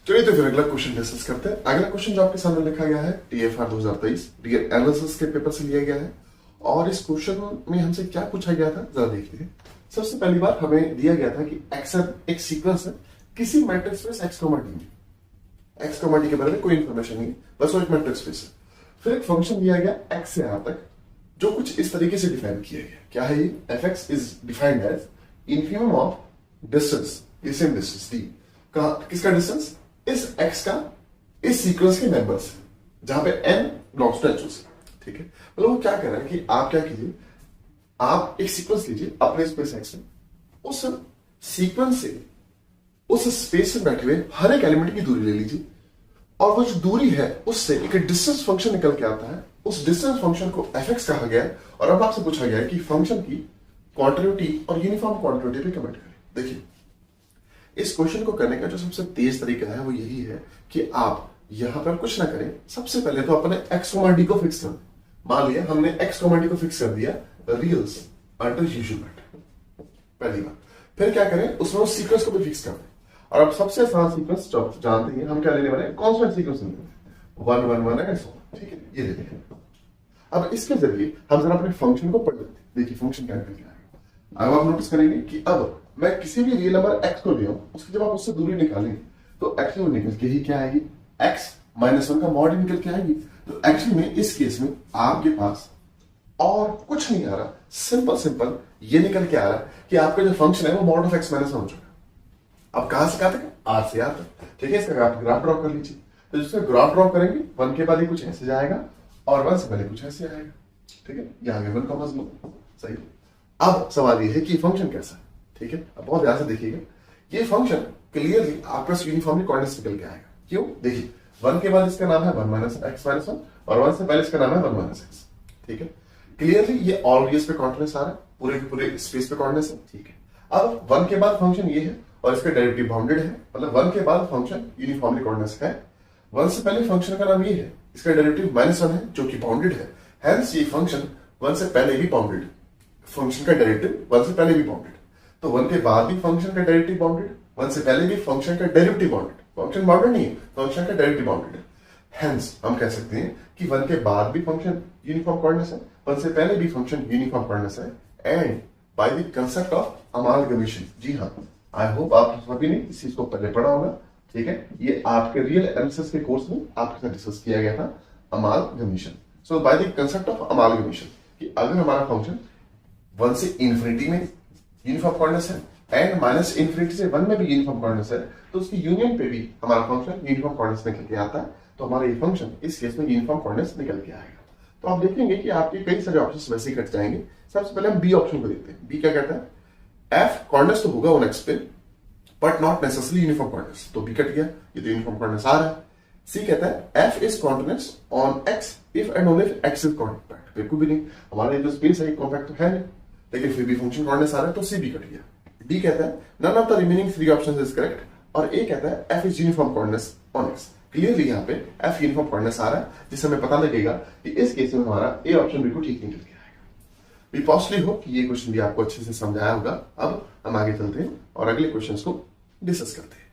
चलिए तो फिर अगला क्वेश्चन डिस्कस करते हैं। अगला क्वेश्चन जो आपके सामने लिखा गया है TFR 2023 डीएल एनालिसिस के पेपर से लिया गया है और इस क्वेश्चन में हमसे क्या पूछा गया था जरा देखते हैं। सबसे पहली बार हमें दिया गया था कि एक्स एक सीक्वेंस है किसी मैट्रिक्स स्पेस x, d में x, d के बारे में कोई इंफॉर्मेशन नहीं, बस वो एक मैट्रिक्स स्पेस है। फिर एक फंक्शन दिया गया x से r तक जो कुछ इस तरीके से डिफाइन किया गया। क्या है ये? fx is defined as infimum of distance, ये सेम डिस्टेंस d का, किसका डिस्टेंस? इस x का इस सीक्वेंस के मेंबर्स जहां पे n बिलोंग्स टू h, ठीक है। मतलब वो क्या कह रहा है कि आप क्या कीजिए, आप एक सीक्वेंस लीजिए अपने स्पेस x में, उस सीक्वेंस से उस स्पेस में बैठे हुए हर एक एलिमेंट की दूरी ले लीजिए और वो जो दूरी है उससे एक डिस्टेंस फंक्शन निकल के आता है। उस डिस्टेंस फंक्शन को fx कहा गया है और अब आपसे पूछा गया है कि फंक्शन की कॉन्टिन्यूटी और यूनिफॉर्म कॉन्टिन्यूटी पे कमेंट करें। देखिए, इस क्वेश्चन को करने का जो सबसे तेज तरीका है वो यही है कि आप यहां पर कुछ ना करें। सबसे पहले तो अपने x, d को फिक्स कर दें। मान लिया हमने x, d को फिक्स कर दिया रियल्स अंडर यूजुअल मैटर, पहली बार। फिर क्या करें, उसमें उस सीक्वेंस को भी फिक्स कर दें। और अब सबसे आसान सीक्वेंस जो जानते हैं हम क्या लेने वाले हैं, कांस्टेंट सीक्वेंस लेने वाले 1 1 1 एंड सो ऑन, ठीक है, ये लेते हैं। अब इसके जरिए हम जरा अपने फंक्शन को पढ़ लेते हैं। देखिए फंक्शन क्या निकल के आएगा। अब आप नोटिस करेंगे कि अब मैं किसी भी रियल नंबर x को ले आऊं, उसकी जब आप उससे दूरी निकालेंगे तो एक्चुअली निकल के ही क्या आएगी, x -1 का मॉड निकल के आएगी। तो एक्चुअली में इस केस में आपके पास और कुछ नहीं आ रहा, सिंपल ये निकल के आ रहा है कि आपका जो फंक्शन है वो मॉड ऑफ x -1 हो चुका है। अब कहां से कहां तक? r से r तक, ठीक है। इसका ग्राफ ड्रॉ कर लीजिए। तो जिसका ग्राफ ड्रॉ करेंगे 1 के बाद ही कुछ ऐसे जाएगा और 1 से पहले कुछ ऐसे आएगा, ठीक है। ये आगे 1 कॉमा 0, सही। अब सवाल ये है कि फंक्शन कैसा है, ठीक है। अब बहुत ध्यान से देखिएगा, ये फंक्शन क्लियरली आपके पास यूनिफॉर्मली कोऑर्डिनेट्स निकल के आएगा। क्यों? देखिए 1 के बाद इसका नाम है 1 - x - 1 और 1 से पहले इसका नाम है 1 - x, ठीक है। क्लियरली ये ऑल रियल्स पे कोऑर्डिनेट्स आ रहा है, पूरे के पूरे स्पेस पे कोऑर्डिनेट्स है, ठीक है। अब 1 के बाद फंक्शन ये है और इसका डेरिवेटिव बाउंडेड है, मतलब 1 के बाद फंक्शन यूनिफॉर्मली कोऑर्डिनेट्स है। 1 से पहले फंक्शन का नाम ये है, इसका डेरिवेटिव -1 है जो कि बाउंडेड है। हेंस ये फंक्शन 1 से पहले भी बाउंडेड, फंक्शन का डेरिवेटिव 1 से पहले भी बाउंडेड। तो 1 के बाद भी फंक्शन का डेरिवेटिव बाउंडेड, 1 से पहले भी फंक्शन का डेरिवेटिव बाउंडेड। फंक्शन बाउंडेड नहीं है, फंक्शन का डेरिवेटिव बाउंडेड है। हेंस हम कह सकते हैं कि 1 के बाद भी फंक्शन यूनिफॉर्म कोऑर्डिनेट्स है, 1 से पहले भी फंक्शन यूनिफॉर्म कोऑर्डिनेट्स है। And by the concept of amalgamation, जी हाँ, आई होप आप सभी ने इस चीज को पहले पढ़ा होगा, ठीक है। ये आपके रियल एनालिसिस के कोर्स में आपके साथ डिस्कस किया गया था, amalgamation. So bye the concept of amalgamation कि अगर हमारा फंक्शन 1 से इंफिनिटी में यूनिफॉर्म कोऑर्डिनेट्स है एंड -इंफिनिटी से 1 में भी यूनिफॉर्म कोऑर्डिनेट्स है, तो उसकी यूनियन पे भी हमारा फंक्शन यूनिफॉर्म कोऑर्डिनेट्स निकल के आता है। तो हमारा ये फंक्शन इस केस में यूनिफॉर्म कोऑर्डिनेट्स निकल के आएगा। तो आप देखेंगे कि आपके कई सारे ऑप्शंस वैसे ही कट जाएंगे। सबसे पहले हम बी ऑप्शन को देखते हैं। बी क्या कहता है, f कोऑर्डिनेट्स तो होगा ऑन x पे but not necessarily uniform coordinates, तो बी कट गया, ये तो यूनिफॉर्म कोऑर्डिनेट्स आ रहा है। सी कहता है f is coordinates on x if and only if x is compact. बिल्कुल भी नहीं, हमारा जो स्पेस है कॉम्पैक्ट तो है नहीं, लेकिन फिर भी फंक्शन कोऑर्डिनेट्स आ रहा है, तो सी भी कट गया। डी कहता है none of the remaining 3 options is correct और ए कहता है f is uniform coordinates on x। Clearly यहाँ पे f यूनिफॉर्म कोऑर्डिनेट्स आ रहा है, जिससे हमें पता लगेगा कि इस केस में हमारा ए ऑप्शन बिल्कुल ठीक निकल के आएगा। वी पॉसिबली हो कि ये क्वेश्चन भी आपको अच्छे से समझाया होगा। अब हम आगे चलते हैं और अगले क्वेश्चंस को डिस्कस करते हैं।